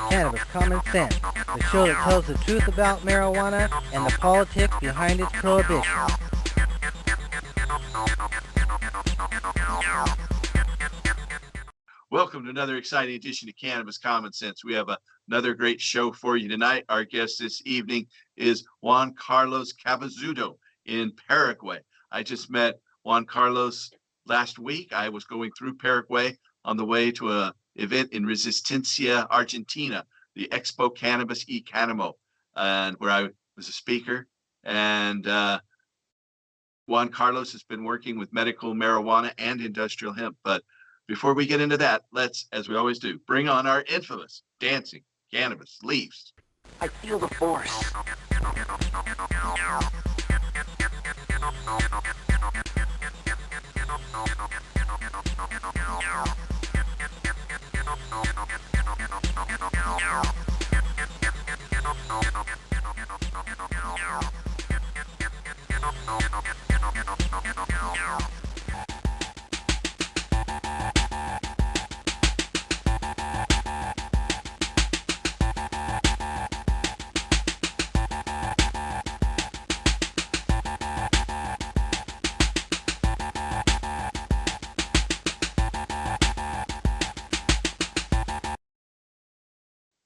Cannabis Common Sense, the show that tells the truth about marijuana and the politics behind its prohibition. Welcome to another exciting edition of Cannabis Common Sense. We have another great show for you tonight. Our guest this evening is Juan Carlos Cabezudo in Paraguay. I just met Juan Carlos last week. I was going through Paraguay on the way to an event in Resistencia, Argentina, the Expo Cannabis y Cannamo, and where I was a speaker. And Juan Carlos has been working with medical marijuana and industrial hemp. But before we get into that, let's, as we always do, bring on our infamous dancing cannabis leaves. I feel the force.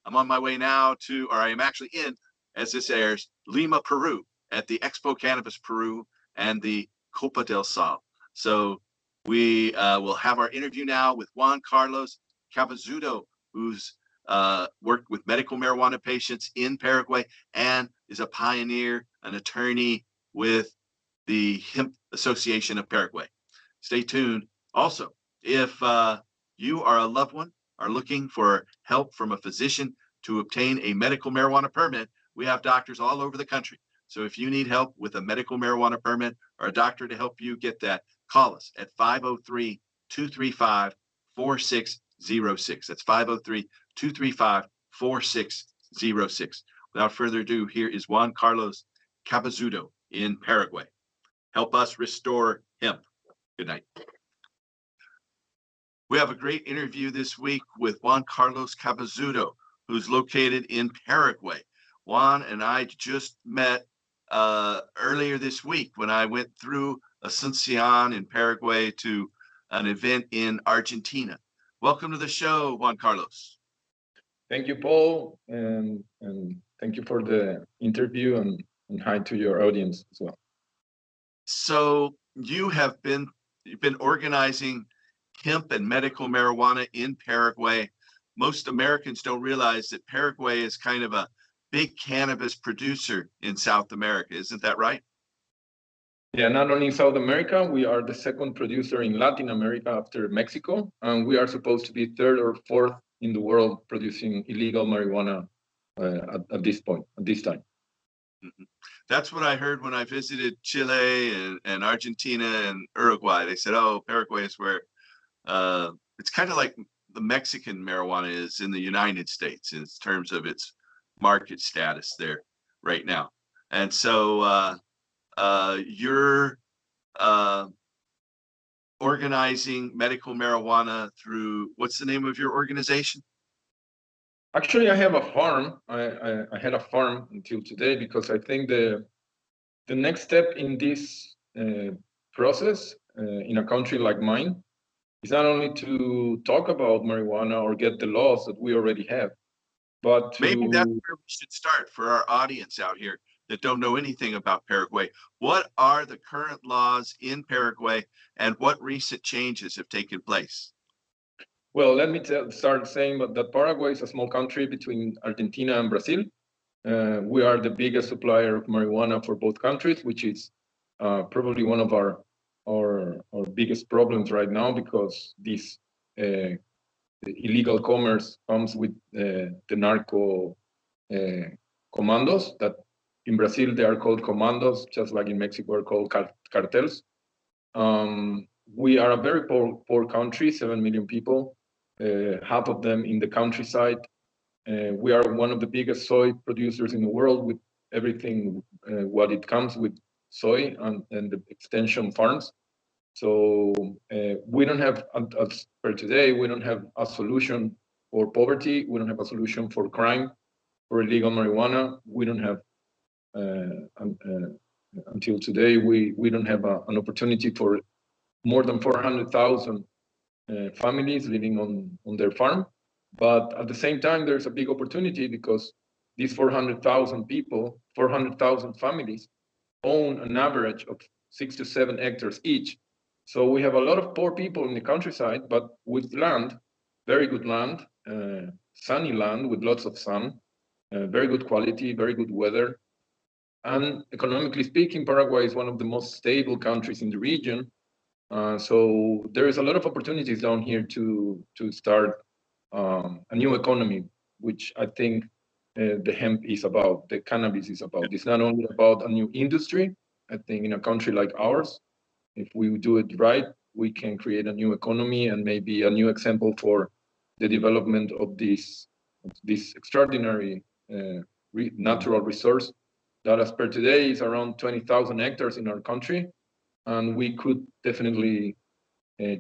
I'm on my way now to, or I am actually in, as this airs, Lima, Peru, at the Expo Cannabis Peru and the Copa del Sol. So we will have our interview now with Juan Carlos Cabezudo, who's worked with medical marijuana patients in Paraguay and is a pioneer, an attorney with the Hemp Association of Paraguay. Stay tuned. Also, if you are a loved one, are looking for help from a physician to obtain a medical marijuana permit, we have doctors all over the country. So if you need help with a medical marijuana permit or a doctor to help you get that, call us at 503-235-4606. That's 503-235-4606. Without further ado, here is Juan Carlos Cabezudo in Paraguay. Help us restore hemp. Good night. We have a great interview this week with Juan Carlos Cabezudo, who's located in Paraguay. Juan and I just met earlier this week when I went through Asuncion in Paraguay to an event in Argentina. Welcome to the show, Juan Carlos. Thank you, Paul, and thank you for the interview, and hi to your audience as well. So you've been organizing hemp and medical marijuana in Paraguay. Most Americans don't realize that Paraguay is kind of a big cannabis producer in South America. Isn't that right? Yeah, not only in South America, we are the second producer in Latin America after Mexico, and we are supposed to be third or fourth in the world producing illegal marijuana at this point, at this time. Mm-hmm. That's what I heard when I visited Chile and Argentina and Uruguay. They said, oh, Paraguay is where it's kind of like the Mexican marijuana is in the United States in terms of its market status there right now. And so you're organizing medical marijuana through, what's the name of your organization? Actually, I have a farm. I had a farm until today because I think the next step in this process in a country like mine is not only to talk about marijuana or get the laws that we already have, but maybe that's where we should start for our audience out here that don't know anything about Paraguay. What are the current laws in Paraguay and what recent changes have taken place? Well, let me start saying that Paraguay is a small country between Argentina and Brazil. We are the biggest supplier of marijuana for both countries, which is probably one of our biggest problems right now, because this illegal commerce comes with the narco commandos, that in Brazil they are called commandos, just like in Mexico are called cartels. We are a very poor country, 7 million people, half of them in the countryside. We are one of the biggest soy producers in the world, with everything what it comes with soy and the extension farms. So we don't have, as per today, we don't have a solution for poverty. We don't have a solution for crime, for illegal marijuana. We don't have, until today, we don't have an opportunity for more than 400,000 families living on their farm. But at the same time, there's a big opportunity because these 400,000 people, 400,000 families, own an average of 6 to 7 hectares each. So we have a lot of poor people in the countryside, but with land, very good land, sunny land with lots of sun, very good quality, very good weather. And economically speaking, Paraguay is one of the most stable countries in the region. So there is a lot of opportunities down here to start a new economy, which I think the hemp is about, the cannabis is about. It's not only about a new industry. I think in a country like ours, if we do it right, we can create a new economy and maybe a new example for the development of this extraordinary natural resource that, as per today, is around 20,000 hectares in our country. And we could definitely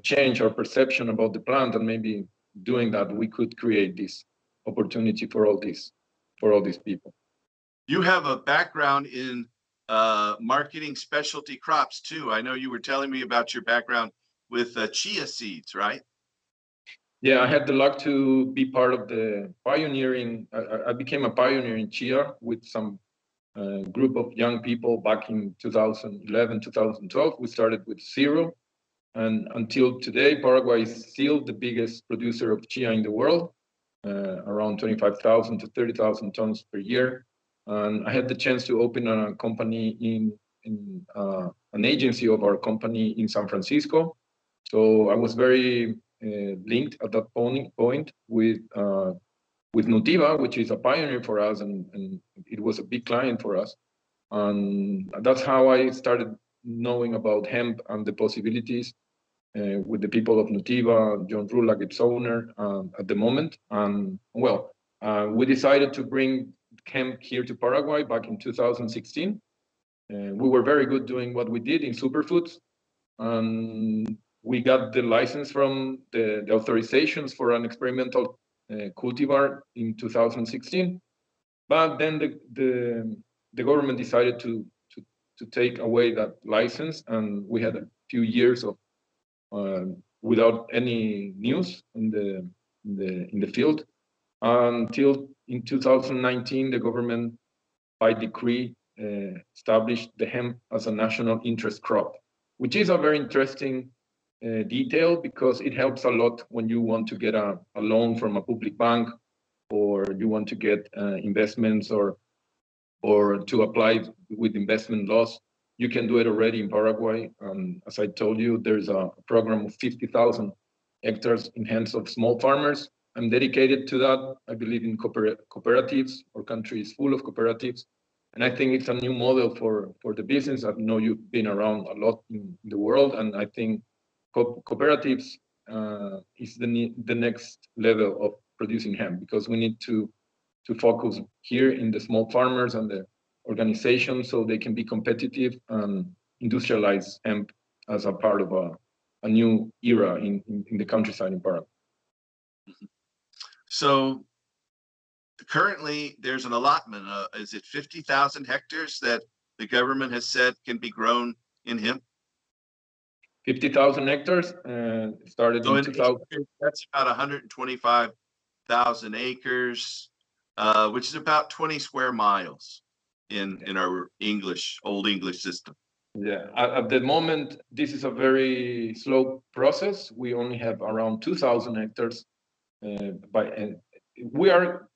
change our perception about the plant, and maybe doing that, we could create this opportunity for all these people. You have a background in marketing specialty crops too. I know you were telling me about your background with chia seeds, right? Yeah, I had the luck to be part of the pioneering. I became a pioneer in chia with some group of young people back in 2011, 2012. We started with zero. And until today, Paraguay is still the biggest producer of chia in the world, around 25,000 to 30,000 tons per year. And I had the chance to open a company in an agency of our company in San Francisco. So I was very linked at that point with Nutiva, which is a pioneer for us, and it was a big client for us. And that's how I started knowing about hemp and the possibilities with the people of Nutiva, John Rulak, its owner, at the moment. And we decided to bring hemp here to Paraguay back in 2016. We were very good doing what we did in superfoods. And we got the license from the authorizations for an experimental cultivar in 2016. But then the government decided to take away that license, and we had a few years of without any news in the field until in 2019 the government by decree established the hemp as a national interest crop, which is a very interesting detail because it helps a lot when you want to get a loan from a public bank, or you want to get investments, or to apply with investment laws. You can do it already in Paraguay. As I told you, there's a program of 50,000 hectares in hands of small farmers. I'm dedicated to that. I believe in cooperatives. Our country is full of cooperatives. And I think it's a new model for the business. I know you've been around a lot in the world, and I think cooperatives is the next level of producing hemp, because we need to focus here in the small farmers and the organizations so they can be competitive and industrialize hemp as a part of a new era in the countryside in Paraguay. So currently there's an allotment, is it 50,000 hectares that the government has said can be grown in hemp? 50,000 hectares started So in 2000. that's about 125,000 acres, which is about 20 square miles in our old English system. Yeah, at the moment, this is a very slow process. We only have around 2,000 hectares. We are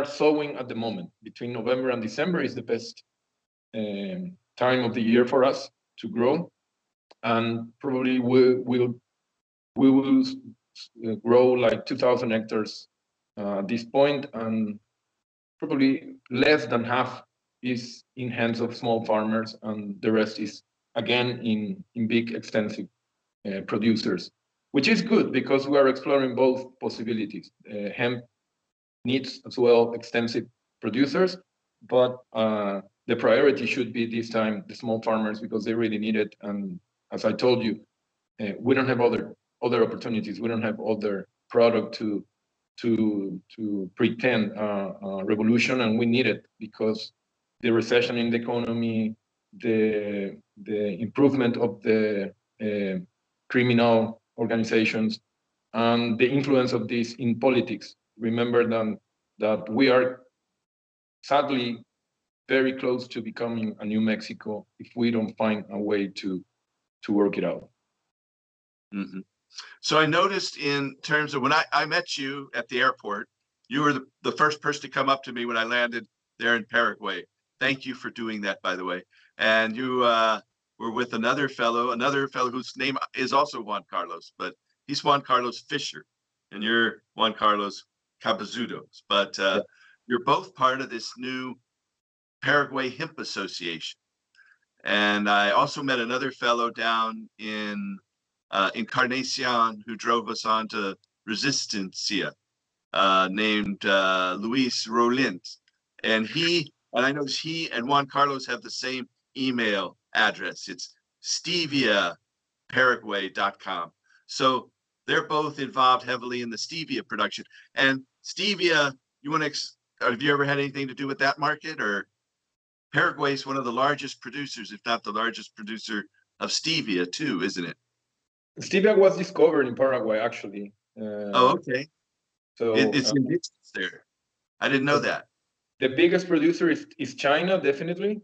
sowing at the moment. Between November and December is the best time of the year for us to grow, and probably we will grow like 2,000 hectares at this point, and probably less than half is in hands of small farmers, and the rest is again in big extensive producers, which is good because we are exploring both possibilities. Hemp needs as well extensive producers, but the priority should be this time the small farmers, because they really need it. And as I told you, we don't have other opportunities. We don't have other product to to pretend a revolution, and we need it because the recession in the economy, the improvement of the criminal organizations, and the influence of this in politics. Remember that we are sadly very close to becoming a New Mexico if we don't find a way to work it out. Mm-hmm. So I noticed in terms of when I met you at the airport, you were the first person to come up to me when I landed there in Paraguay. Thank you for doing that, by the way. And you were with another fellow whose name is also Juan Carlos, but he's Juan Carlos Fisher, and you're Juan Carlos Cabezudo. But you're both part of this new Paraguay Hemp Association. And I also met another fellow down in Encarnacion who drove us on to Resistencia, named Luis Rolint. And I know he and Juan Carlos have the same email address. It's steviaparaguay.com. So they're both involved heavily in the stevia production. And stevia, have you ever had anything to do with that market? Or Paraguay is one of the largest producers, if not the largest producer of stevia too, isn't it? Stevia was discovered in Paraguay, actually. Oh, okay. So it's indigenous there. I didn't know that. The biggest producer is China, definitely,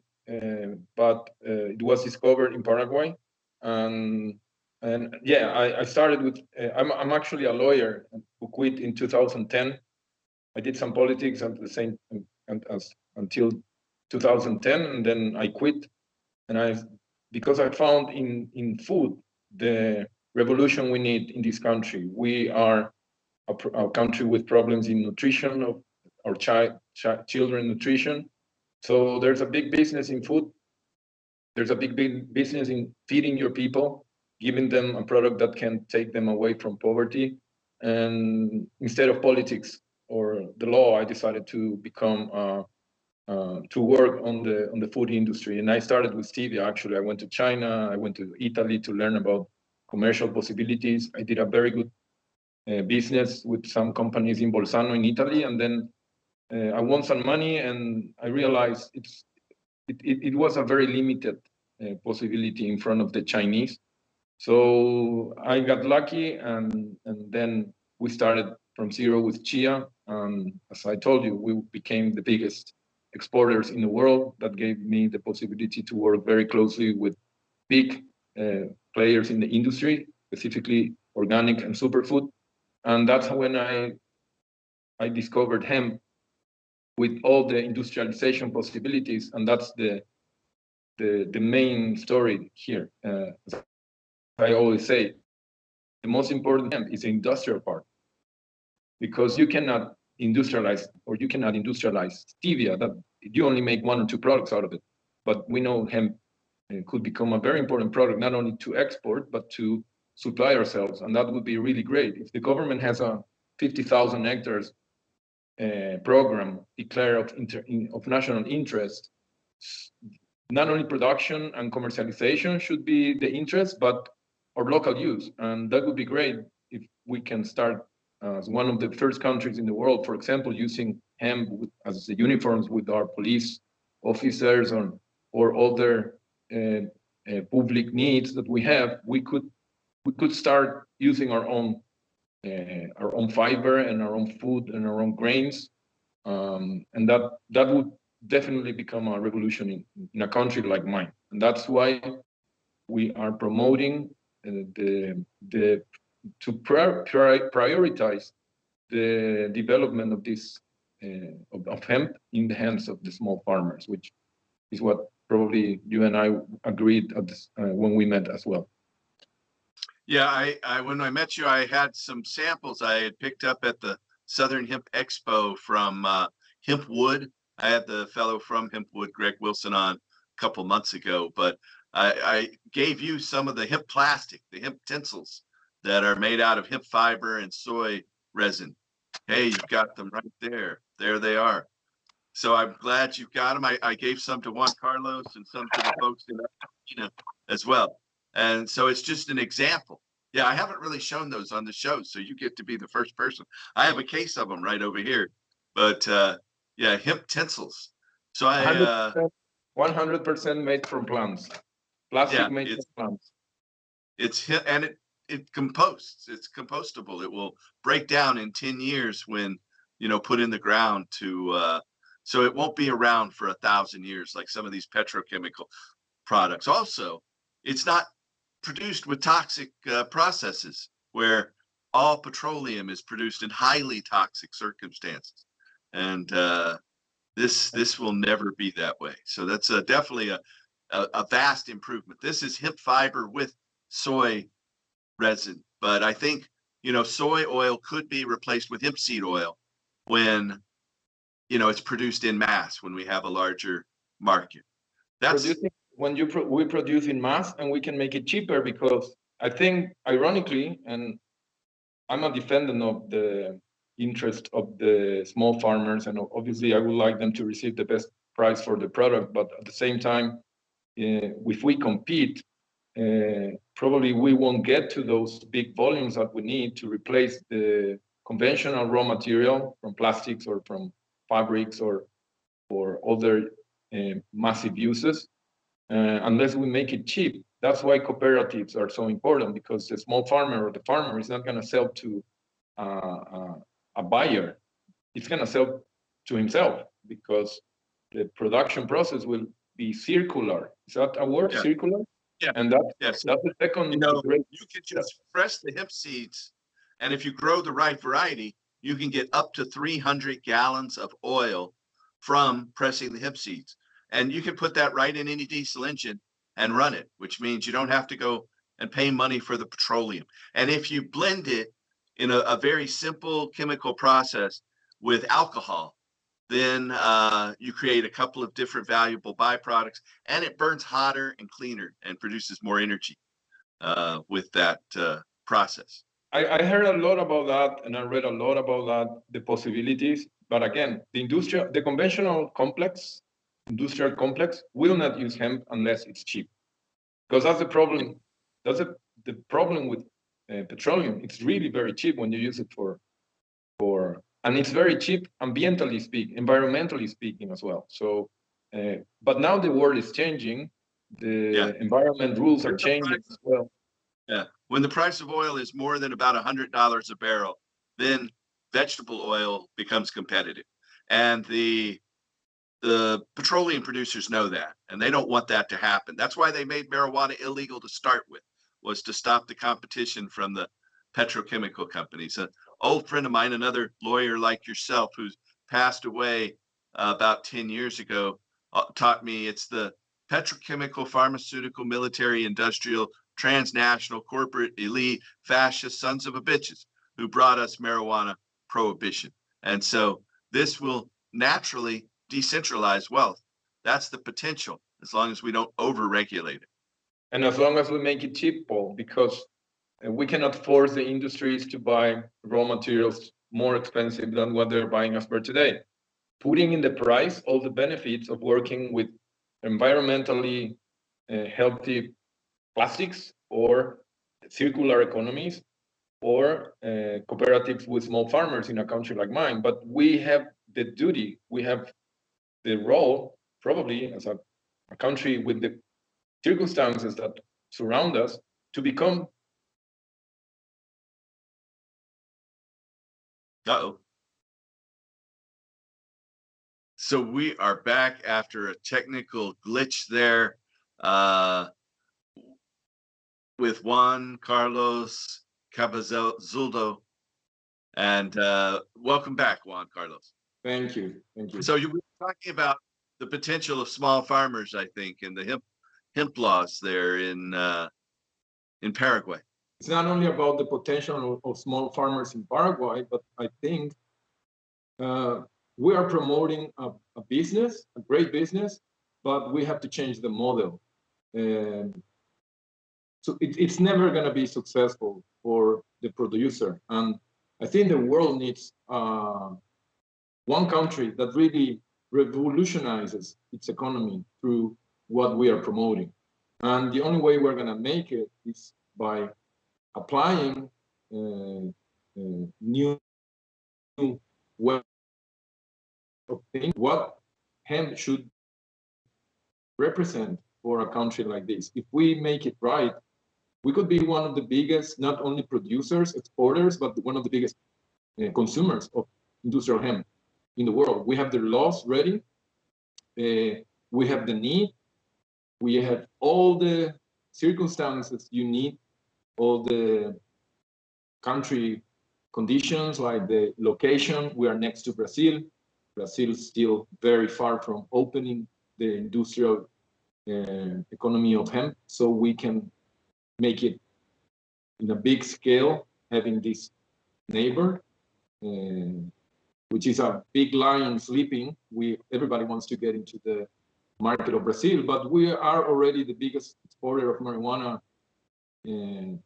but it was discovered in Paraguay. And yeah, I started with. I'm actually a lawyer who quit in 2010. I did some politics at the same until 2010, and then I quit. And because I found in food the revolution we need in this country. We are a country with problems in nutrition of our children nutrition. So there's a big business in food. There's a big business in feeding your people, giving them a product that can take them away from poverty. And instead of politics or the law, I decided to become to work on the food industry. And I started with stevia. Actually, I went to China, I went to Italy to learn about commercial possibilities. I did a very good business with some companies in Bolzano in Italy, and then I won some money, and I realized it was a very limited possibility in front of the Chinese. So I got lucky, and then we started from zero with chia. As I told you, we became the biggest exporters in the world. That gave me the possibility to work very closely with big players in the industry, specifically organic and superfood. And that's when I discovered hemp with all the industrialization possibilities, and that's the main story here. I always say, the most important hemp is the industrial part, because you cannot industrialize stevia. That you only make 1 or 2 products out of it. But we know hemp could become a very important product, not only to export, but to supply ourselves. And that would be really great. If the government has a 50,000 hectares program declared of national interest, not only production and commercialization should be the interest, but our local use. And that would be great if we can start as one of the first countries in the world, for example, using hemp as the uniforms with our police officers or other public needs that we have. We could start using our own fiber and our own food and our own grains, and that would definitely become a revolution in a country like mine. And that's why we are promoting to prioritize the development of this of hemp in the hands of the small farmers, which is what probably you and I agreed at this, when we met as well. Yeah, I when I met you, I had some samples I had picked up at the Southern Hemp Expo from Hempwood. I had the fellow from Hempwood, Greg Wilson, on a couple months ago, but I gave you some of the hemp plastic, the hemp tinsels that are made out of hemp fiber and soy resin. Hey, you've got them right there. There they are. So I'm glad you've got them. I gave some to Juan Carlos and some to the folks in Argentina as well. And so it's just an example Yeah, I haven't really shown those on the show, so you get to be the first person. I have a case of them right over here, but yeah, hemp tinsels. So I 100% made from plants, plastic yeah, made from plants. and it composts. It's compostable. It will break down in 10 years when put in the ground to so it won't be around for 1,000 years like some of these petrochemical products. Also, it's not produced with toxic processes where all petroleum is produced in highly toxic circumstances, and this will never be that way. So that's definitely a vast improvement. This is hemp fiber with soy resin, but I think soy oil could be replaced with hemp seed oil when it's produced in mass, when we have a larger market. That's Producing when we produce in mass, and we can make it cheaper, because I think, ironically, and I'm a defendant of the interest of the small farmers, and obviously I would like them to receive the best price for the product. But at the same time, if we compete, probably we won't get to those big volumes that we need to replace the conventional raw material from plastics or from fabrics or other massive uses, unless we make it cheap. That's why cooperatives are so important, because the small farmer or the farmer is not going to sell to a buyer. It's going to sell to himself, because the production process will be circular. Is that a word? Yeah. Circular? Yeah. And Yes. that's the second you can just press the hemp seeds, and if you grow the right variety, you can get up to 300 gallons of oil from pressing the hemp seeds. And you can put that right in any diesel engine and run it, which means you don't have to go and pay money for the petroleum. And if you blend it in a very simple chemical process with alcohol, then you create a couple of different valuable byproducts, and it burns hotter and cleaner and produces more energy with that process. I heard a lot about that, and I read a lot about that, the possibilities. But again, the conventional industrial complex will not use hemp unless it's cheap, because that's the problem. That's the problem with petroleum. It's really very cheap when you use it and it's very cheap environmentally speaking as well. So, but now the world is changing. The environment rules are changing as well. Yeah, when the price of oil is more than about $100 a barrel, then vegetable oil becomes competitive, and the petroleum producers know that, and they don't want that to happen. That's why they made marijuana illegal to start with, was to stop the competition from the petrochemical companies. An old friend of mine, another lawyer like yourself, who's passed away about 10 years ago, taught me it's the petrochemical, pharmaceutical, military, industrial, transnational, corporate, elite, fascist sons of a bitches who brought us marijuana prohibition. And so this will naturally decentralize wealth. That's the potential, as long as we don't over-regulate it. And as long as we make it cheap, Paul, because we cannot force the industries to buy raw materials more expensive than what they're buying as per today. Putting in the price all the benefits of working with environmentally healthy plastics, or circular economies, or cooperatives with small farmers in a country like mine. But we have the duty, we have the role, probably as a country with the circumstances that surround us, to become. Uh-oh. So we are back after a technical glitch there with Juan Carlos Cabezudo. And welcome back, Juan Carlos. Thank you. So you were talking about the potential of small farmers, I think, and the hemp laws there in Paraguay. It's not only about the potential of small farmers in Paraguay, but I think we are promoting a business, a great business, but we have to change the model. So it's never going to be successful for the producer. And I think the world needs one country that really revolutionizes its economy through what we are promoting. And the only way we're going to make it is by applying new way of thinking what hemp should represent for a country like this. If we make it right, we could be one of the biggest, not only producers, exporters, but one of the biggest consumers of industrial hemp in the world. We have the laws ready. We have the need. We have all the circumstances you need, all the country conditions, like the location. We are next to Brazil. Brazil is still very far from opening the industrial economy of hemp, so we can make it in a big scale, having this neighbor, which is a big lion sleeping. Everybody wants to get into the market of Brazil, but we are already the biggest exporter of marijuana to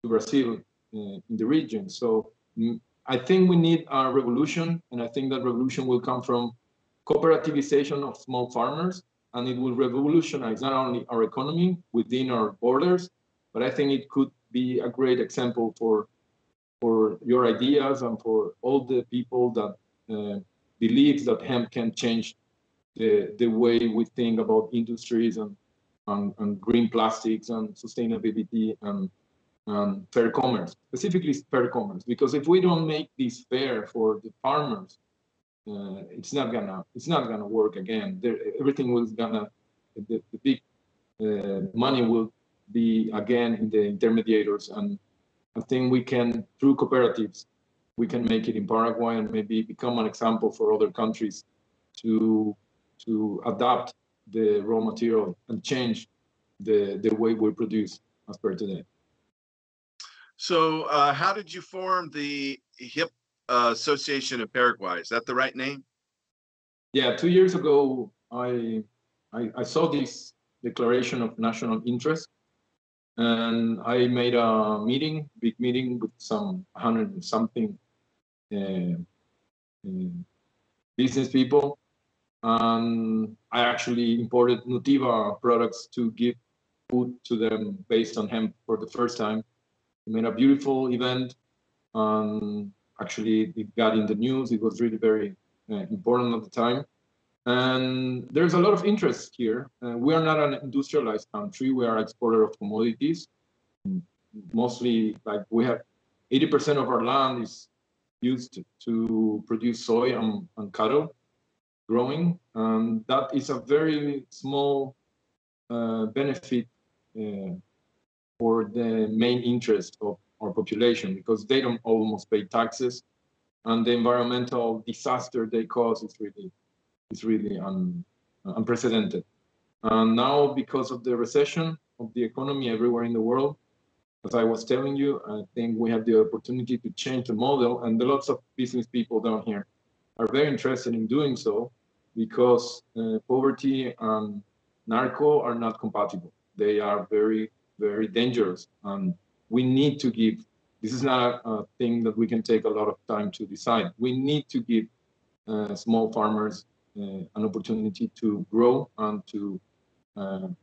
Brazil in the region. So I think we need a revolution, and I think that revolution will come from cooperativization of small farmers, and it will revolutionize not only our economy within our borders, but I think it could be a great example for your ideas and for all the people that believe that hemp can change the way we think about industries and green plastics and sustainability and fair commerce, specifically fair commerce. Because if we don't make this fair for the farmers, it's not gonna work again. Everything was the big money will be again in the intermediators, and I think we can, through cooperatives, we can make it in Paraguay and maybe become an example for other countries to adapt the raw material and change the way we produce as per today. So how did you form the HIP Association of Paraguay? Is that the right name? Yeah, 2 years ago, I saw this declaration of national interest, and I made a big meeting with some 100 and something business people. And I actually imported Nutiva products to give food to them based on hemp for the first time. We made a beautiful event. Actually, it got in the news. It was really very important at the time. And there's a lot of interest here. We are not an industrialized country. We are an exporter of commodities. Mostly, like, we have 80% of our land is used to produce soy and cattle growing. That is a very small benefit for the main interest of our population, because they don't almost pay taxes, and the environmental disaster they cause is really unprecedented. And now, because of the recession of the economy everywhere in the world, as I was telling you, I think we have the opportunity to change the model, and lots of business people down here are very interested in doing so, because poverty and narco are not compatible. They are very, very dangerous, and we need to give, this is not a thing that we can take a lot of time to decide. We need to give small farmers an opportunity to grow and to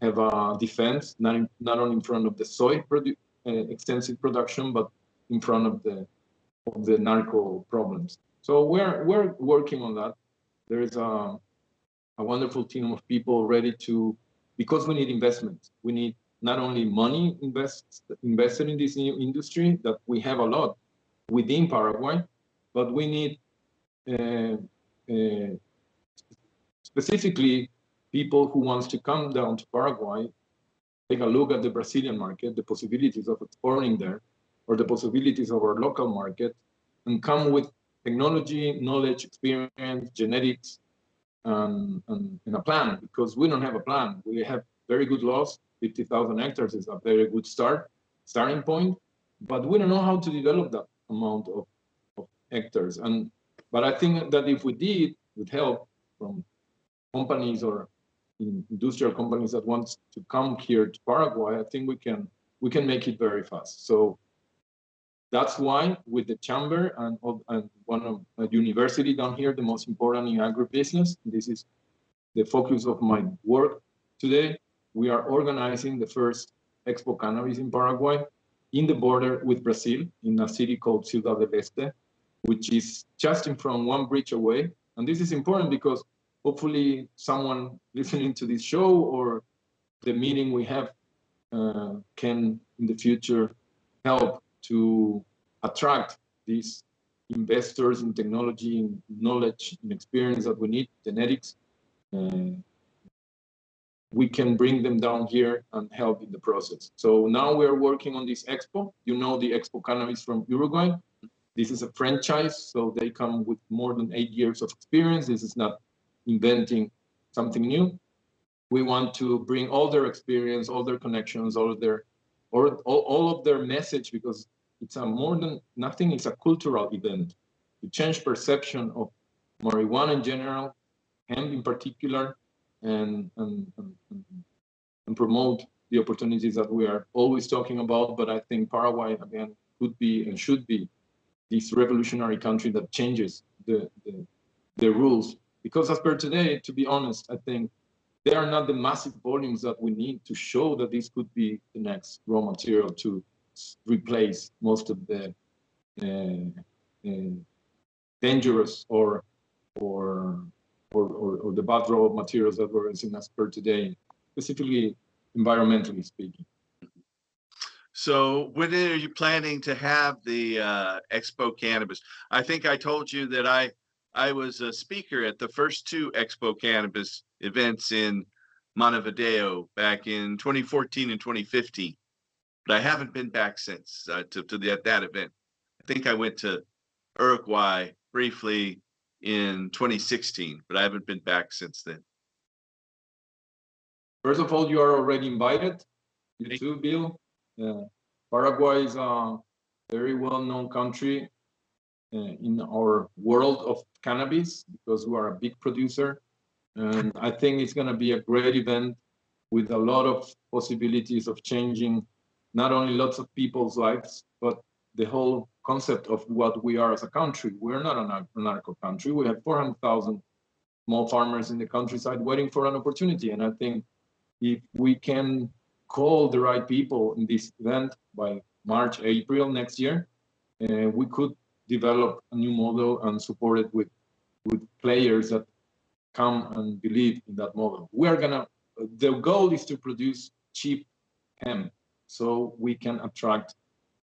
have a defense, not only in front of the soy extensive production, but in front of the narco problems. So we're working on that. There is a wonderful team of people ready to, because we need investment. We need not only money invested in this new industry that we have a lot within Paraguay, but we need specifically people who wants to come down to Paraguay, take a look at the Brazilian market, the possibilities of exporting there, or the possibilities of our local market, and come with technology, knowledge, experience, genetics, and a plan, because we don't have a plan. We have very good laws. 50,000 hectares is a very good starting point, but we don't know how to develop that amount of hectares. But I think that if we did, with help from companies or industrial companies that want to come here to Paraguay, I think we can make it very fast. So that's why, with the chamber and one of a university down here, the most important in agribusiness, this is the focus of my work today. We are organizing the first Expo Cannabis in Paraguay in the border with Brazil, in a city called Ciudad del Este, which is just in front, one bridge away. And this is important because hopefully someone listening to this show or the meeting we have can in the future help to attract these investors in technology, in knowledge, in experience that we need, genetics. We can bring them down here and help in the process. So now we're working on this expo. You know the Expo Cannabis from Uruguay. This is a franchise, so they come with more than 8 years of experience. This is not inventing something new. We want to bring all their experience, all their connections, all of their message, because it's a more than nothing. It's a cultural event to change perception of marijuana in general, hemp in particular, and promote the opportunities that we are always talking about. But I think Paraguay again could be and should be this revolutionary country that changes the rules. Because as per today, to be honest, I think they are not the massive volumes that we need to show that this could be the next raw material to replace most of the dangerous or the bad raw materials that we're using as per today, specifically environmentally speaking. So when are you planning to have the Expo Cannabis? I think I told you that I was a speaker at the first 2 Expo Cannabis events in Montevideo back in 2014 and 2015, but I haven't been back since to that event. I think I went to Uruguay briefly in 2016, but I haven't been back since then. First of all, you are already invited. You too, Bill. Paraguay is a very well-known country in our world of cannabis because we are a big producer. And I think it's going to be a great event with a lot of possibilities of changing not only lots of people's lives, but the whole concept of what we are as a country. We're not a narco country. We have 400,000 small farmers in the countryside waiting for an opportunity. And I think if we can call the right people in this event by March, April next year, we could develop a new model and support it with players that come and believe in that model. The goal is to produce cheap hemp so we can attract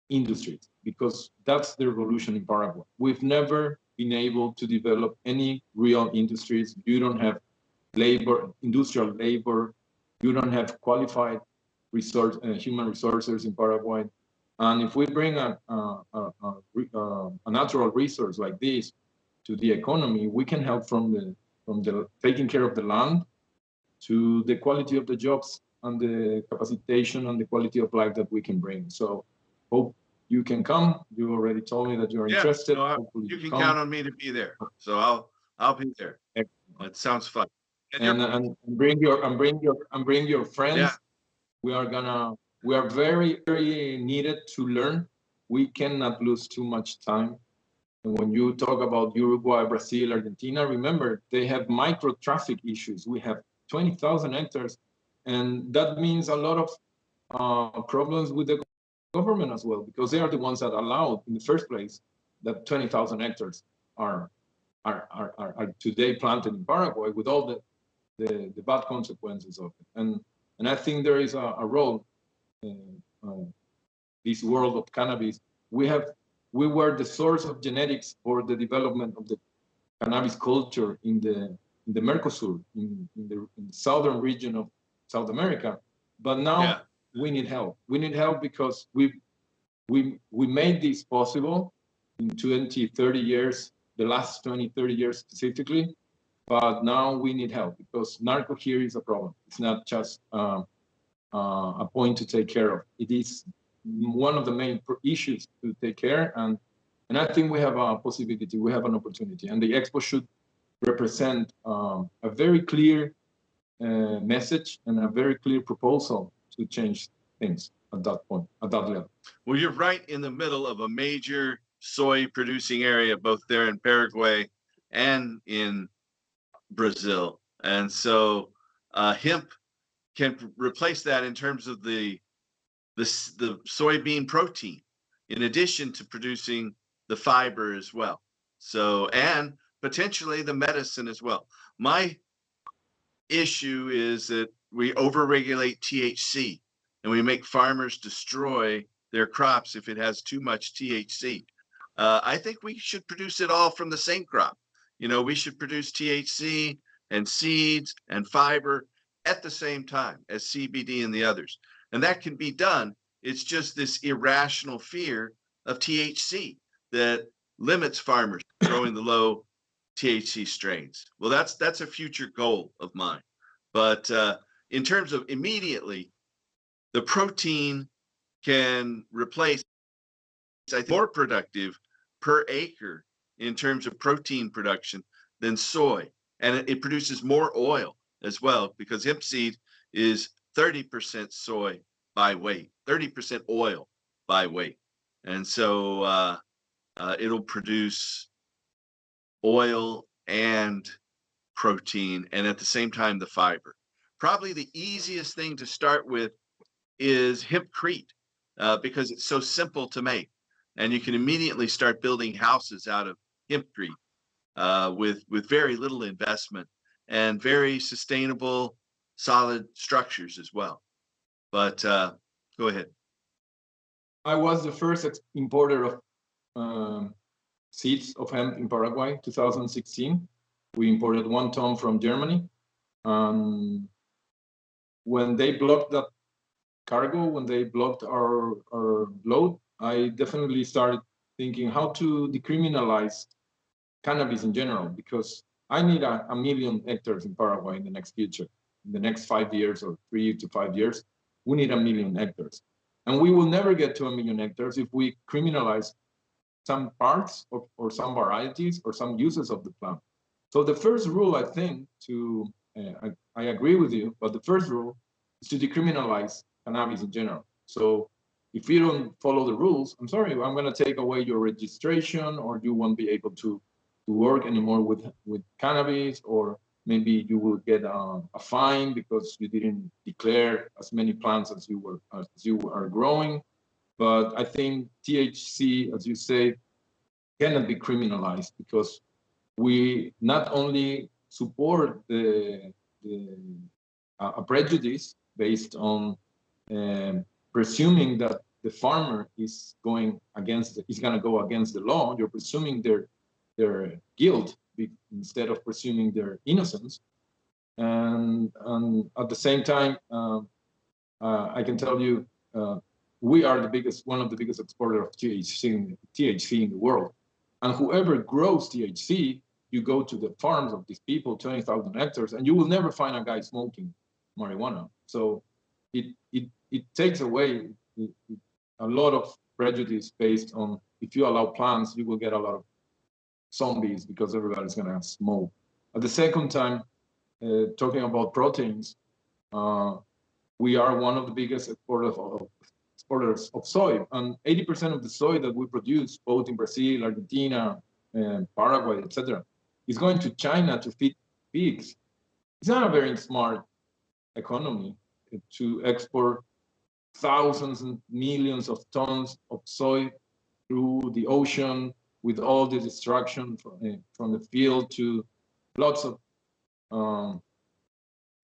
industries, because that's the revolution in Paraguay. We've never been able to develop any real industries. You don't have labor, industrial labor. You don't have qualified human resources in Paraguay. And if we bring a natural resource like this to the economy, we can help from the taking care of the land to the quality of the jobs and the capacitation and the quality of life that we can bring. So hope you can come. You already told me that you're interested. No, you can count on me to be there. So I'll be there. It sounds fun. And bring your friends. Yeah. We are very, very needed to learn. We cannot lose too much time. And when you talk about Uruguay, Brazil, Argentina, remember, they have micro traffic issues. We have 20,000 hectares. And that means a lot of problems with the government as well, because they are the ones that allowed in the first place that 20,000 hectares are today planted in Paraguay with all the bad consequences of it. And I think there is a role in this world of cannabis. We were the source of genetics for the development of the cannabis culture in the Mercosur, in the southern region of South America. But now we need help. We need help because we made this possible in 20, 30 years, the last 20, 30 years specifically. But now we need help because narco here is a problem. It's not just a point to take care of. It is one of the main issues to take care. And I think we have a possibility, we have an opportunity. And the expo should represent a very clear message and a very clear proposal to change things at that point, at that level. Well, you're right in the middle of a major soy producing area, both there in Paraguay and in Brazil. And so hemp can replace that in terms of the the soybean protein in addition to producing the fiber as well. So, and potentially the medicine as well. My issue is that we overregulate THC and we make farmers destroy their crops if it has too much THC. I think we should produce it all from the same crop. You know, we should produce THC and seeds and fiber at the same time as CBD and the others. And that can be done. It's just this irrational fear of THC that limits farmers growing the low THC strains. Well, that's a future goal of mine. But in terms of immediately, the protein can replace, I think, more productive per acre in terms of protein production than soy. And it produces more oil as well, because hemp seed is 30% soy by weight, 30% oil by weight. And so it'll produce oil and protein, and at the same time, the fiber. Probably the easiest thing to start with is hempcrete, because it's so simple to make. And you can immediately start building houses out of hempcrete with very little investment and very sustainable, solid structures as well. But go ahead. I was the first importer of seeds of hemp in Paraguay, 2016. We imported 1 ton from Germany. When they blocked that cargo, when they blocked our load, I definitely started thinking how to decriminalize cannabis in general, because I need a million hectares in Paraguay in the next future. In the next 5 years or 3 to 5 years, we need a million hectares. And we will never get to a million hectares if we criminalize some parts or some varieties or some uses of the plant. So the first rule, I think, I agree with you, but the first rule is to decriminalize cannabis in general. So if you don't follow the rules, I'm sorry, I'm going to take away your registration, or you won't be able to work anymore with cannabis, or maybe you will get a fine because you didn't declare as many plants as you are growing. But I think THC, as you say, cannot be criminalized, because we not only support a prejudice based on presuming that the farmer is going to go against the law. You're presuming their guilt instead of presuming their innocence. And at the same time, I can tell you, we are one of the biggest exporters of THC in the world. And whoever grows THC, you go to the farms of these people, 20,000 hectares, and you will never find a guy smoking marijuana. So it takes away a lot of prejudice based on, if you allow plants, you will get a lot of zombies because everybody's going to smoke. At the second time, talking about proteins, we are one of the biggest exporters of soy, and 80% of the soy that we produce, both in Brazil, Argentina, Paraguay, etc., is going to China to feed pigs. It's not a very smart economy to export thousands and millions of tons of soy through the ocean with all the destruction from the field to lots of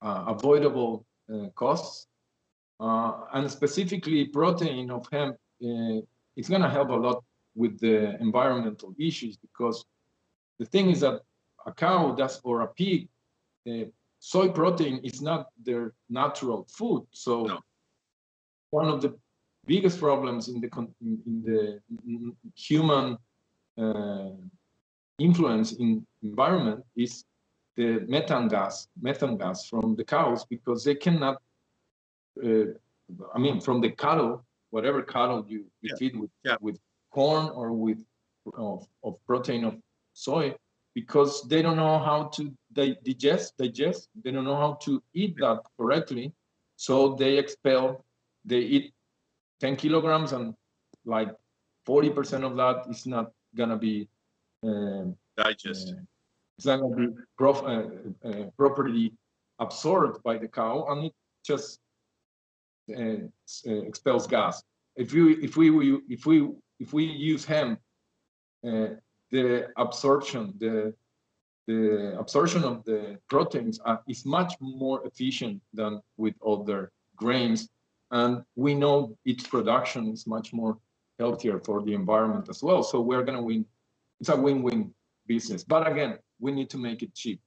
avoidable costs. And specifically protein of hemp, it's going to help a lot with the environmental issues, because the thing is that a cow or a pig, soy protein is not their natural food. So no. One of the biggest problems in the human influence in environment is the methane gas from the cows, because they cannot, from the cattle, whatever cattle you feed with corn or with of protein of soy, because they don't know how to digest, they don't know how to eat that correctly. So they eat 10 kilograms, and like 40% of that is not gonna be digested. It's not gonna be properly absorbed by the cow, and it just expels gas. If we use hemp, the absorption of the proteins is much more efficient than with other grains, and we know its production is much more healthier for the environment as well. So we're going to win. It's a win-win business. But again, we need to make it cheap.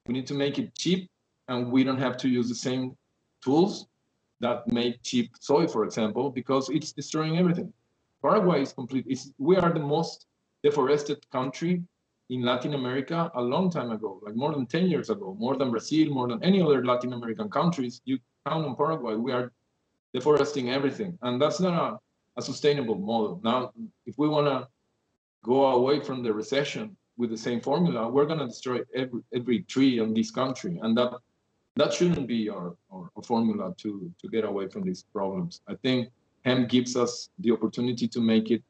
We need to make it cheap, and we don't have to use the same tools that make cheap soy, for example, because it's destroying everything. Paraguay is complete. We are the most deforested country in Latin America a long time ago, like more than 10 years ago, more than Brazil, more than any other Latin American countries. You count on Paraguay, we are deforesting everything. And that's not a sustainable model. Now, if we want to go away from the recession with the same formula, we're going to destroy every tree in this country. And that shouldn't be our formula to get away from these problems. I think hemp gives us the opportunity to make it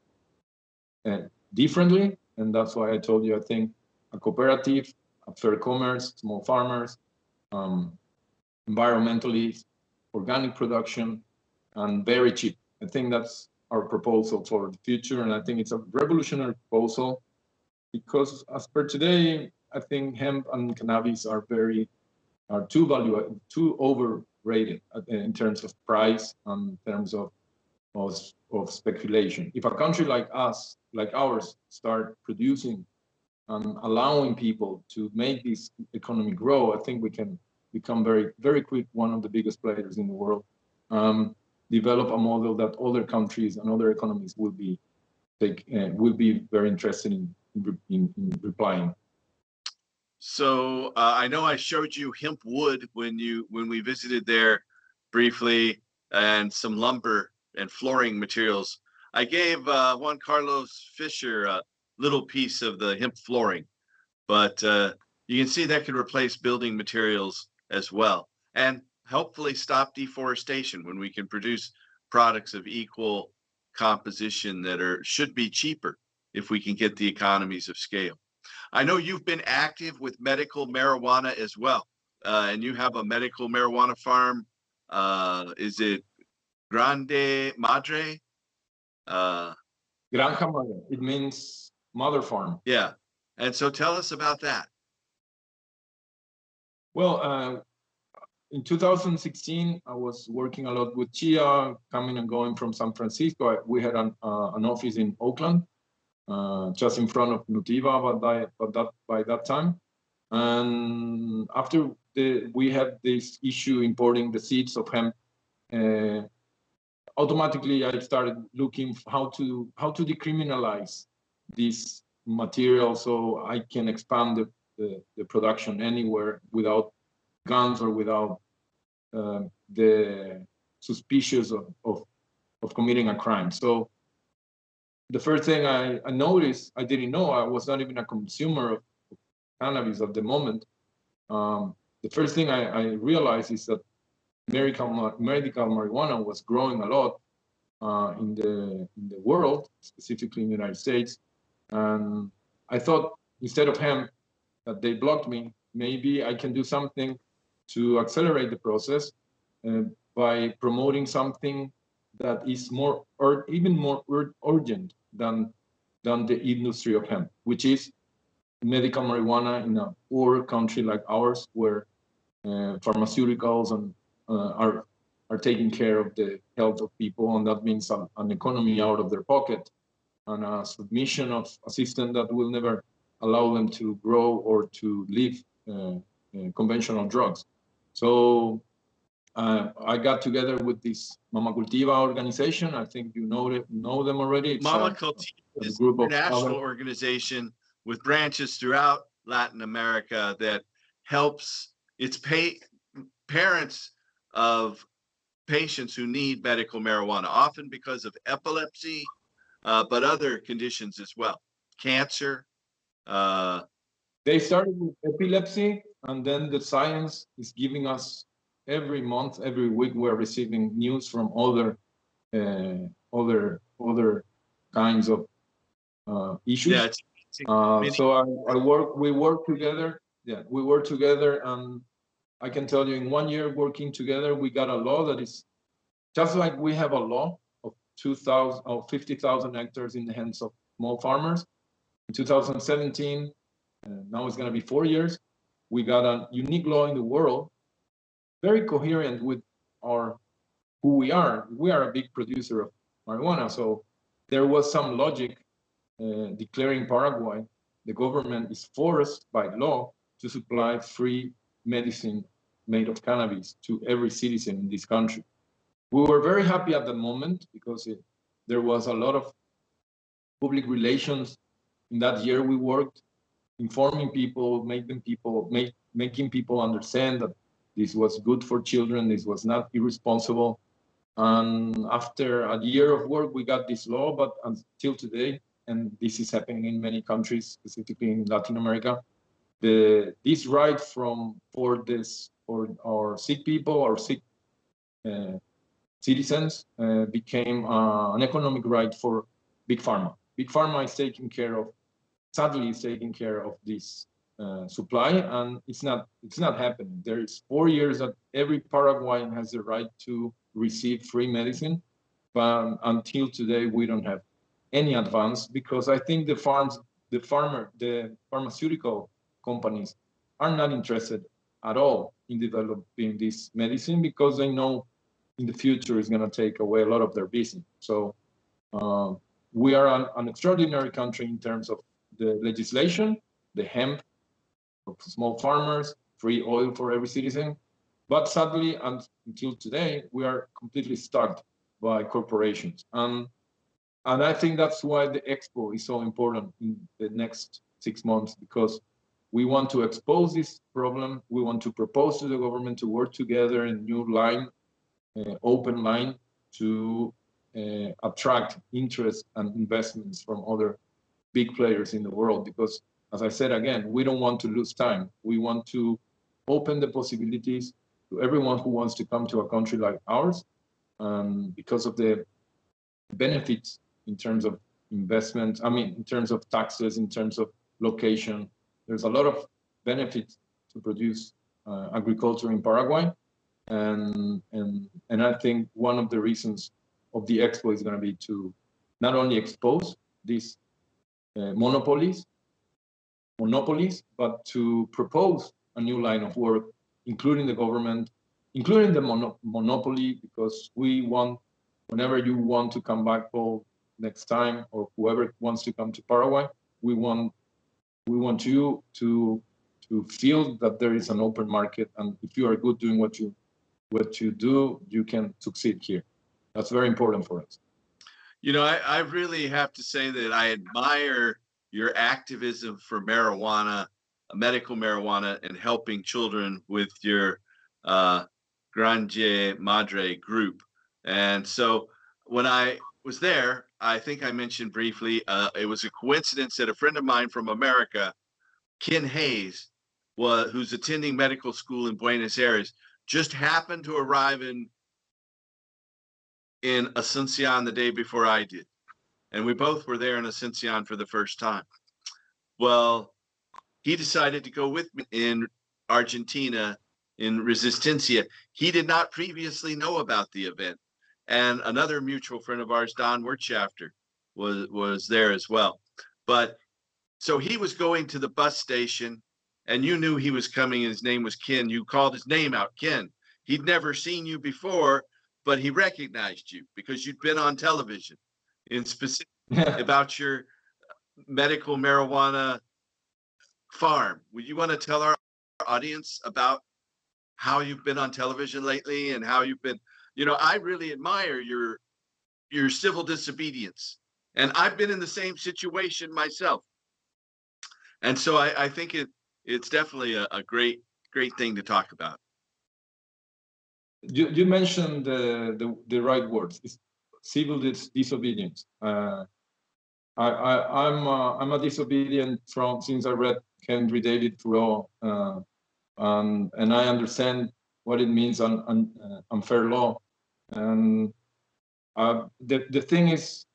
differently. And that's why I told you, I think a cooperative, a fair commerce, small farmers, environmentally, organic production, and very cheap. I think that's our proposal for the future. And I think it's a revolutionary proposal because as per today, I think hemp and cannabis are too overrated in terms of price and in terms of speculation. If a country like ours, start producing and allowing people to make this economy grow, I think we can become very, very quick one of the biggest players in the world. Develop a model that other countries and other economies will be very interested in replying. So I know I showed you hemp wood when we visited there briefly, and some lumber and flooring materials. I gave Juan Carlos Fisher a little piece of the hemp flooring, but you can see that could replace building materials as well, and hopefully stop deforestation when we can produce products of equal composition that should be cheaper if we can get the economies of scale. I know you've been active with medical marijuana as well, and you have a medical marijuana farm. Is it Grande Madre? Granja Madre. It means mother farm. Yeah. And so tell us about that. Well, in 2016, I was working a lot with Chia, coming and going from San Francisco. We had an office in Oakland, just in front of Nutiva by that time. And after we had this issue importing the seeds of hemp, automatically I started looking how to decriminalize this material so I can expand the production anywhere without guns or without the suspicious of committing a crime. So the first thing I noticed, I didn't know, I was not even a consumer of cannabis at the moment. The first thing I realized is that medical marijuana was growing a lot in the world, specifically in the United States. And I thought, instead of hemp, that they blocked me, maybe I can do something to accelerate the process by promoting something that is even more urgent than the industry of hemp, which is medical marijuana in a poor country like ours, where pharmaceuticals and are taking care of the health of people, and that means an economy out of their pocket and a submission of a system that will never allow them to grow or to live conventional drugs. So I got together with this Mama Cultiva organization. I think you know them already. It's Mama Cultiva is an international organization with branches throughout Latin America that helps its parents of patients who need medical marijuana, often because of epilepsy, but other conditions as well. Cancer. They started with epilepsy, and then the science is giving us every month, every week, we're receiving news from other kinds of issues. Yeah, so we work together. Yeah, we work together, and I can tell you, in 1 year working together, we got a law that is just like we have a law of 2,000 or 50,000 hectares in the hands of small farmers, in 2017, now it's going to be 4 years, we got a unique law in the world, very coherent with our who we are. We are a big producer of marijuana, so there was some logic declaring Paraguay, the government is forced by law to supply free medicine made of cannabis to every citizen in this country. We were very happy at the moment because there was a lot of public relations. In that year, we worked informing people, making people understand that this was good for children, this was not irresponsible. And after a year of work, we got this law, but until today, and this is happening in many countries, specifically in Latin America, this right for our sick people, our sick citizens, became an economic right for Big Pharma. Big Pharma is taking care of, sadly, is taking care of this supply, and it's not happening. There is 4 years that every Paraguayan has the right to receive free medicine, but until today we don't have any advance because I think the pharmaceutical companies are not interested at all in developing this medicine because they know in the future it's going to take away a lot of their business. So we are an extraordinary country in terms of the legislation, the hemp for small farmers, free oil for every citizen. But sadly, until today, we are completely stuck by corporations. And I think that's why the expo is so important in the next 6 months, because we want to expose this problem. We want to propose to the government to work together in a new line, open line, to attract interest and investments from other big players in the world. Because, as I said again, we don't want to lose time. We want to open the possibilities to everyone who wants to come to a country like ours, because of the benefits in terms of investment, in terms of taxes, in terms of location. There's a lot of benefits to produce agriculture in Paraguay. And I think one of the reasons of the expo is going to be to not only expose these monopolies, but to propose a new line of work, including the government, including the monopoly, because we want, whenever you want to come back, Paul, next time, or whoever wants to come to Paraguay, we want you to feel that there is an open market, and if you are good doing what you do, you can succeed here. That's very important for us. You know, I really have to say that I admire your activism for marijuana, medical marijuana, and helping children with your Grande Madre group. And so when I was there, I think I mentioned briefly, it was a coincidence that a friend of mine from America, Ken Hayes, who's attending medical school in Buenos Aires, just happened to arrive in Asuncion the day before I did. And we both were there in Asuncion for the first time. Well, he decided to go with me in Argentina in Resistencia. He did not previously know about the event. And another mutual friend of ours, Don Wirtschafter, was there as well. But so he was going to the bus station, and you knew he was coming, and his name was Ken. You called his name out, Ken. He'd never seen you before, but he recognized you because you'd been on television in specific about your medical marijuana farm. Would you want to tell our audience about how you've been on television lately and how you've been, I really admire your civil disobedience. And I've been in the same situation myself. And so I think it's definitely a great thing to talk about. You mentioned the right words. It's civil disobedience. I'm a disobedient since I read Henry David Thoreau, and I understand what it means on unfair law. And the thing is,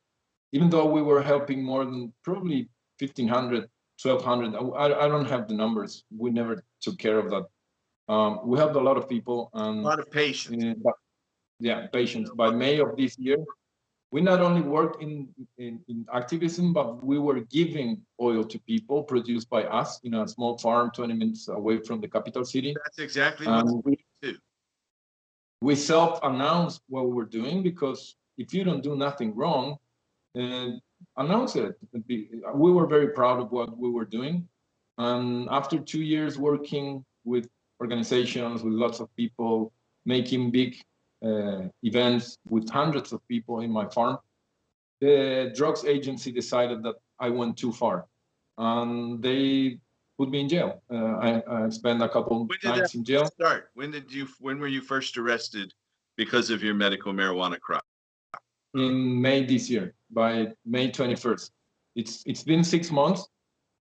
even though we were helping more than probably 1,500, 1,200, I don't have the numbers. We never took care of that. We helped a lot of people. And, a lot of patients. patients. By May of this year, we not only worked in activism, but we were giving oil to people produced by us in a small farm 20 minutes away from the capital city. That's exactly what we do. We self-announced what we were doing, because if you don't do nothing wrong, announce it. We were very proud of what we were doing. And after 2 years working with organizations, with lots of people, making big events with hundreds of people in my farm, the drugs agency decided that I went too far, and they put me in jail. I spent a couple nights in jail. Start. When were you first arrested because of your medical marijuana crop? In May this year, by May 21st. It's been 6 months.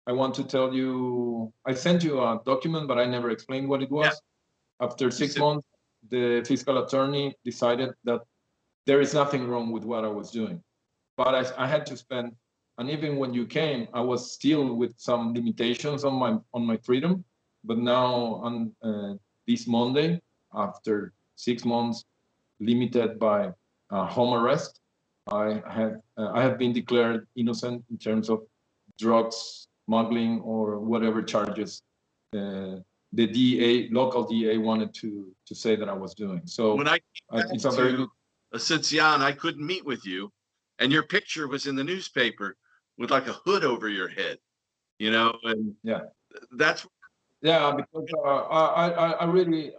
I want to tell you, I sent you a document, but I never explained what it was. Yeah. After 6 months, the fiscal attorney decided that there is nothing wrong with what I was doing. But I had to spend, and even when you came, I was still with some limitations on my freedom. But now on this Monday, after 6 months limited by home arrest, I have been declared innocent in terms of drugs smuggling or whatever charges the local DA wanted to say that I was doing. So when it's a very good. Asuncion, I couldn't meet with you, and your picture was in the newspaper with like a hood over your head, and that's because I really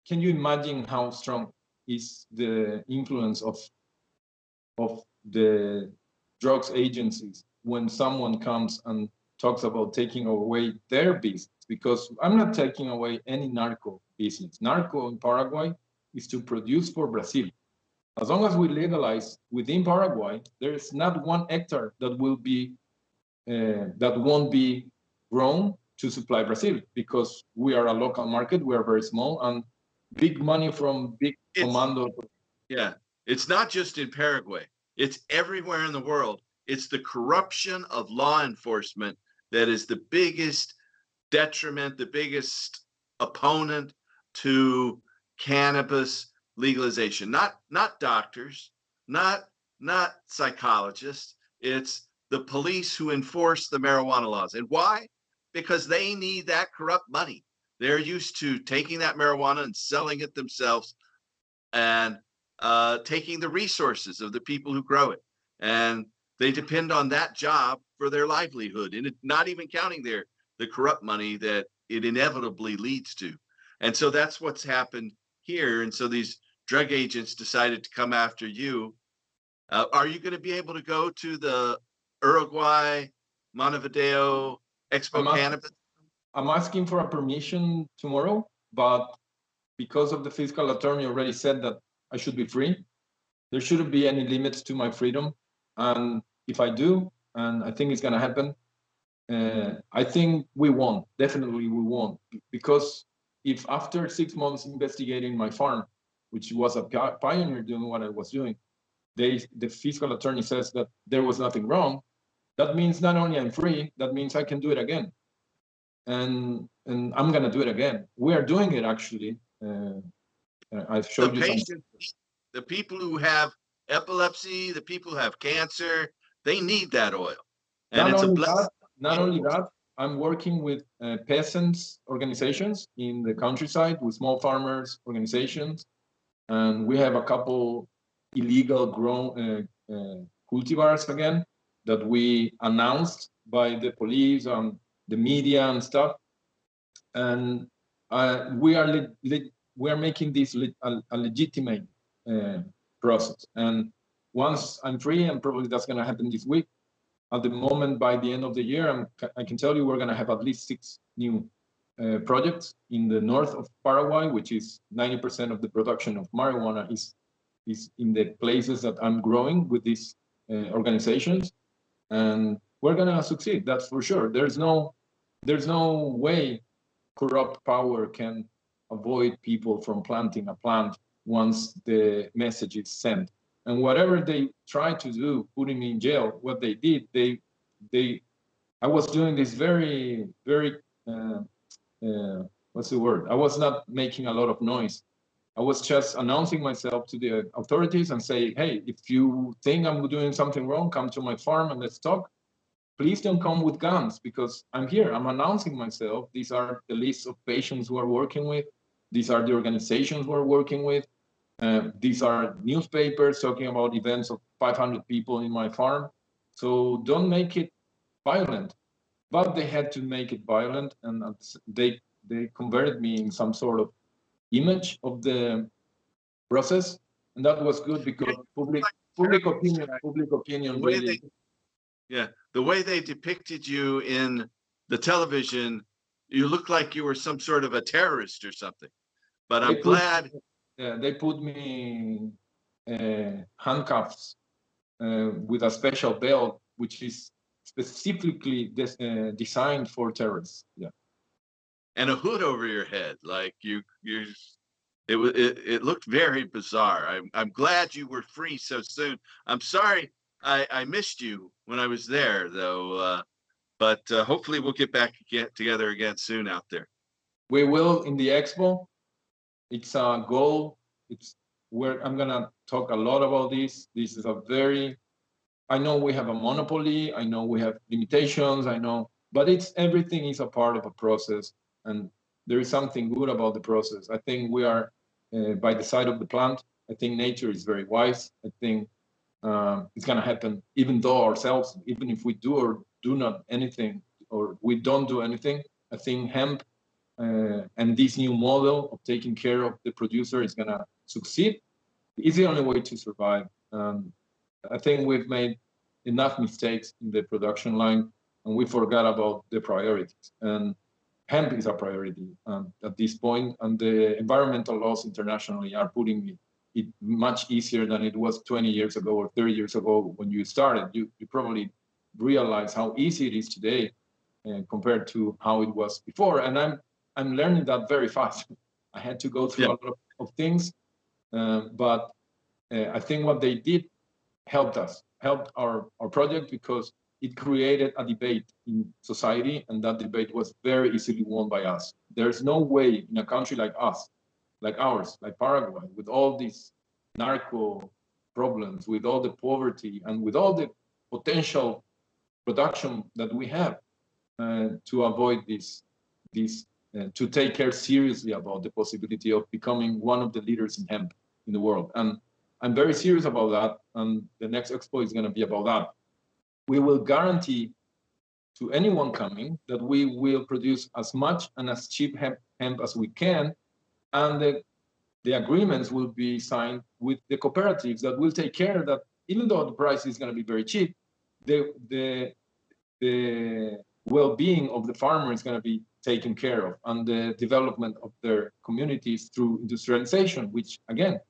can you imagine how strong is the influence of the drugs agencies when someone comes and talks about taking away their business? Because I'm not taking away any narco business. Narco in Paraguay is to produce for Brazil. As long as we legalize within Paraguay, there is not 1 hectare that won't be grown to supply Brazil, because we are a local market. We are very small, and big money from big commando. Yeah, it's not just in Paraguay. It's everywhere in the world. It's the corruption of law enforcement that is the biggest detriment, the biggest opponent to cannabis legalization. Not doctors, not psychologists. It's the police who enforce the marijuana laws. And why? Because they need that corrupt money. They're used to taking that marijuana and selling it themselves, and taking the resources of the people who grow it. And they depend on that job for their livelihood, and not even counting the corrupt money that it inevitably leads to. And so that's what's happened here. And so these drug agents decided to come after you. Are you going to be able to go to the Uruguay, Montevideo Expo Cannabis? I'm asking for a permission tomorrow, but because of the fiscal attorney already said that I should be free, there shouldn't be any limits to my freedom. And if I do, and I think it's going to happen, I think we won. Definitely we won. Because if after 6 months investigating my farm, which was a pioneer doing what I was doing, the fiscal attorney says that there was nothing wrong, that means not only I'm free, that means I can do it again. And I'm going to do it again. We are doing it, actually. I've showed you some. The people who have epilepsy, the people who have cancer, they need that oil. And not only that, I'm working with peasants organizations in the countryside, with small farmers organizations. And we have a couple illegal grown cultivars again that we announced by the police and the media and stuff. And we are making this a legitimate process. And once I'm free, and probably that's going to happen this week, at the moment, by the end of the year, I can tell you we're going to have at least 6 new projects in the north of Paraguay, which is 90% of the production of marijuana is in the places that I'm growing with these organizations. And we're going to succeed, that's for sure. There's no way corrupt power can avoid people from planting a plant once the message is sent. And whatever they tried to do, putting me in jail, what they did, I was doing this very, very what's the word? I was not making a lot of noise. I was just announcing myself to the authorities and say, hey, if you think I'm doing something wrong, come to my farm and let's talk. Please don't come with guns because I'm here. I'm announcing myself. These are the lists of patients who are working with. These are the organizations we're working with. These are newspapers talking about events of 500 people in my farm. So don't make it violent. But they had to make it violent, and they converted me in some sort of image of the process, and that was good because public opinion The way really. the way they depicted you in the television, you looked like you were some sort of a terrorist or something. But I'm glad. They put me handcuffs with a special belt, which is specifically designed for terrorists. Yeah. And a hood over your head, like it looked very bizarre. I'm glad you were free so soon. I'm sorry I missed you when I was there, though. But hopefully we'll get back together again soon out there. We will in the expo. It's a goal. It's where I'm gonna talk a lot about this. This is a very. I know we have a monopoly. I know we have limitations. I know, but everything is a part of a process, and there is something good about the process. I think we are by the side of the plant. I think nature is very wise. I think it's going to happen, even though ourselves, even if we do or do not anything, or we don't do anything. I think hemp and this new model of taking care of the producer is going to succeed. It's the only way to survive. I think we've made enough mistakes in the production line, and we forgot about the priorities. And hemp is a priority at this point, and the environmental laws internationally are putting it much easier than it was 20 years ago or 30 years ago when you started. You probably realize how easy it is today compared to how it was before. And I'm learning that very fast. I had to go through a lot of things, but I think what they did helped our project because it created a debate in society, and that debate was very easily won by us. There's no way in a country like us, like ours, like Paraguay, with all these narco problems, with all the poverty, and with all the potential production that we have, to avoid this, to take care seriously about the possibility of becoming one of the leaders in hemp in the world. And I'm very serious about that, and the next expo is going to be about that. We will guarantee to anyone coming that we will produce as much and as cheap hemp as we can, and the agreements will be signed with the cooperatives that will take care that even though the price is going to be very cheap, the well-being of the farmer is going to be taken care of, and the development of their communities through industrialization, which again,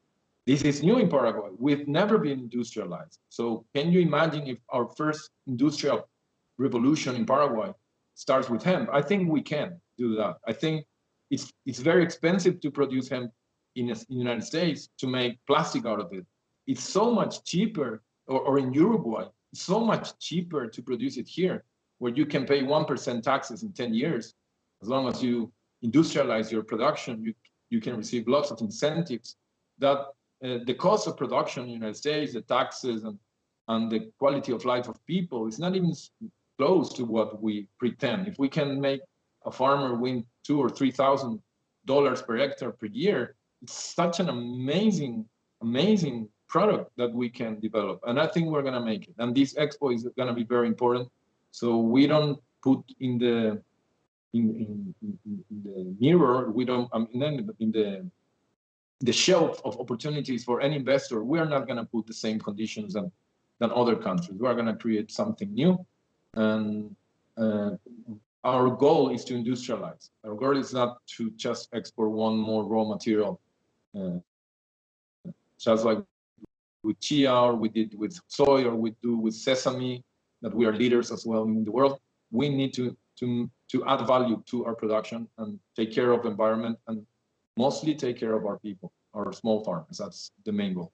this is new in Paraguay. We've never been industrialized. So can you imagine if our first industrial revolution in Paraguay starts with hemp? I think we can do that. I think it's very expensive to produce hemp in the United States to make plastic out of it. It's so much cheaper, or in Uruguay, it's so much cheaper to produce it here, where you can pay 1% taxes in 10 years. As long as you industrialize your production, you can receive lots of incentives. That the cost of production in the United States, the taxes, and the quality of life of people is not even close to what we pretend. If we can make a farmer win $2,000 or $3,000 per hectare per year, it's such an amazing product that we can develop. And I think we're going to make it. And this expo is going to be very important. So we don't put in the mirror, we don't in the shelf of opportunities for any investor. We are not going to put the same conditions than other countries. We are going to create something new, and our goal is to industrialize. Our goal is not to just export one more raw material, just like with chia, or we did with soy, or we do with sesame, that we are leaders as well in the world. We need to add value to our production and take care of the environment, and mostly take care of our people, our small farmers. That's the main goal.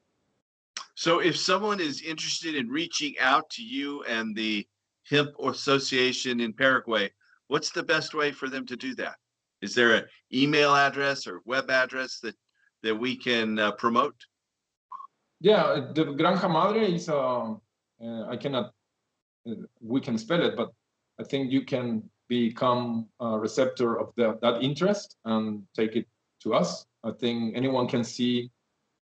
So if someone is interested in reaching out to you and the Hemp Association in Paraguay, what's the best way for them to do that? Is there an email address or web address that we can promote? Yeah, the Granja Madre is I cannot we can spell it, but I think you can become a receptor of that interest and take it to us. I think anyone can see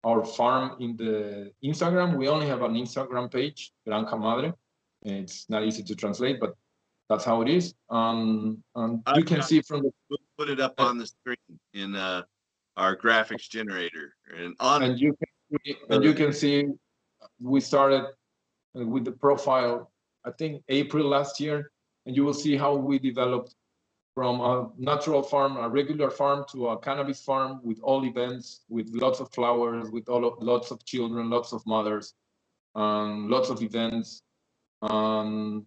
our farm in the Instagram. We only have an Instagram page, Granja Madre. It's not easy to translate, but that's how it is. And you can see from the. We'll put it up on the screen in our graphics generator, and you can see we started with the profile, I think April last year, and you will see how we developed from a natural farm, a regular farm, to a cannabis farm with all events, with lots of flowers, with lots of children, lots of mothers, lots of events, and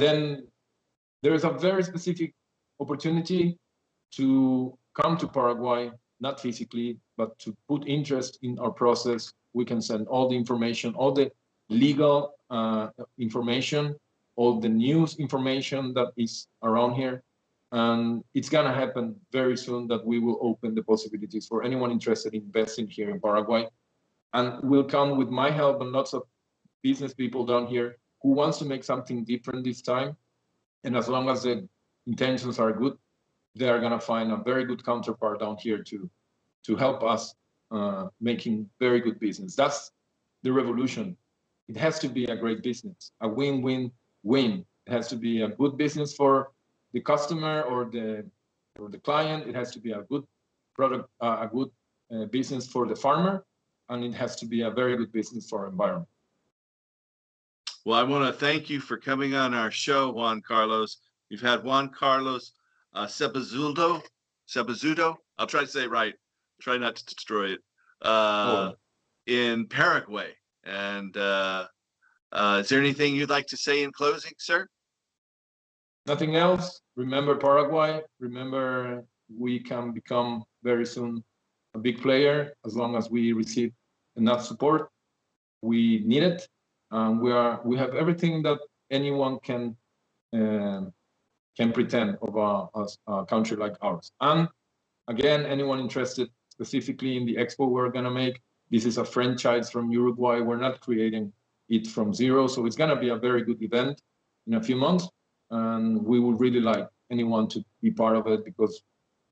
then there is a very specific opportunity to come to Paraguay, not physically, but to put interest in our process. We can send all the information, all the legal information, all the news information that is around here. And it's gonna happen very soon that we will open the possibilities for anyone interested in investing here in Paraguay. And will come with my help and lots of business people down here who wants to make something different this time. And as long as the intentions are good, they are gonna find a very good counterpart down here to help us making very good business. That's the revolution. It has to be a great business, a win-win-win. It has to be a good business for the customer or the client. It has to be a good product, a good business for the farmer, and it has to be a very good business for our environment. Well, I want to thank you for coming on our show, Juan Carlos. We've had Juan Carlos Cabezudo. I'll try to say it right. Try not to destroy it. In Paraguay. And is there anything you'd like to say in closing, sir? Nothing else. Remember Paraguay. Remember we can become very soon a big player as long as we receive enough support. We need it. We have everything that anyone can pretend of a country like ours. And again, anyone interested specifically in the expo we're gonna make, this is a franchise from Uruguay. We're not creating it from zero, so it's gonna be a very good event in a few months, and we would really like anyone to be part of it because,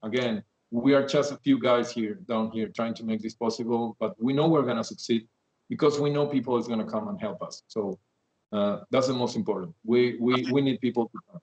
again, we are just a few guys down here trying to make this possible, but we know we're gonna succeed because we know people is gonna come and help us. So that's the most important. We need people to come.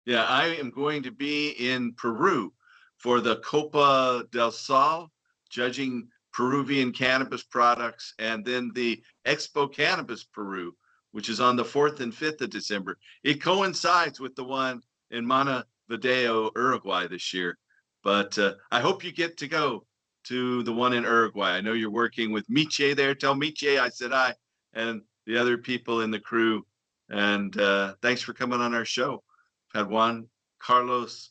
Yeah, I am going to be in Peru for the Copa del Sol, judging Peruvian cannabis products, and then the Expo Cannabis Peru, which is on the 4th and 5th of December. It coincides with the one in Montevideo, Uruguay this year. But I hope you get to go to the one in Uruguay. I know you're working with Miche there. Tell Miche I said hi, and the other people in the crew. And thanks for coming on our show. We've had Juan Carlos,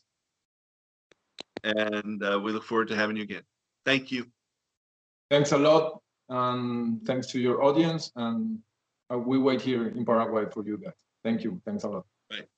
and we look forward to having you again. Thank you. Thanks a lot, and thanks to your audience. And we wait here in Paraguay for you guys. Thank you. Thanks a lot. Bye.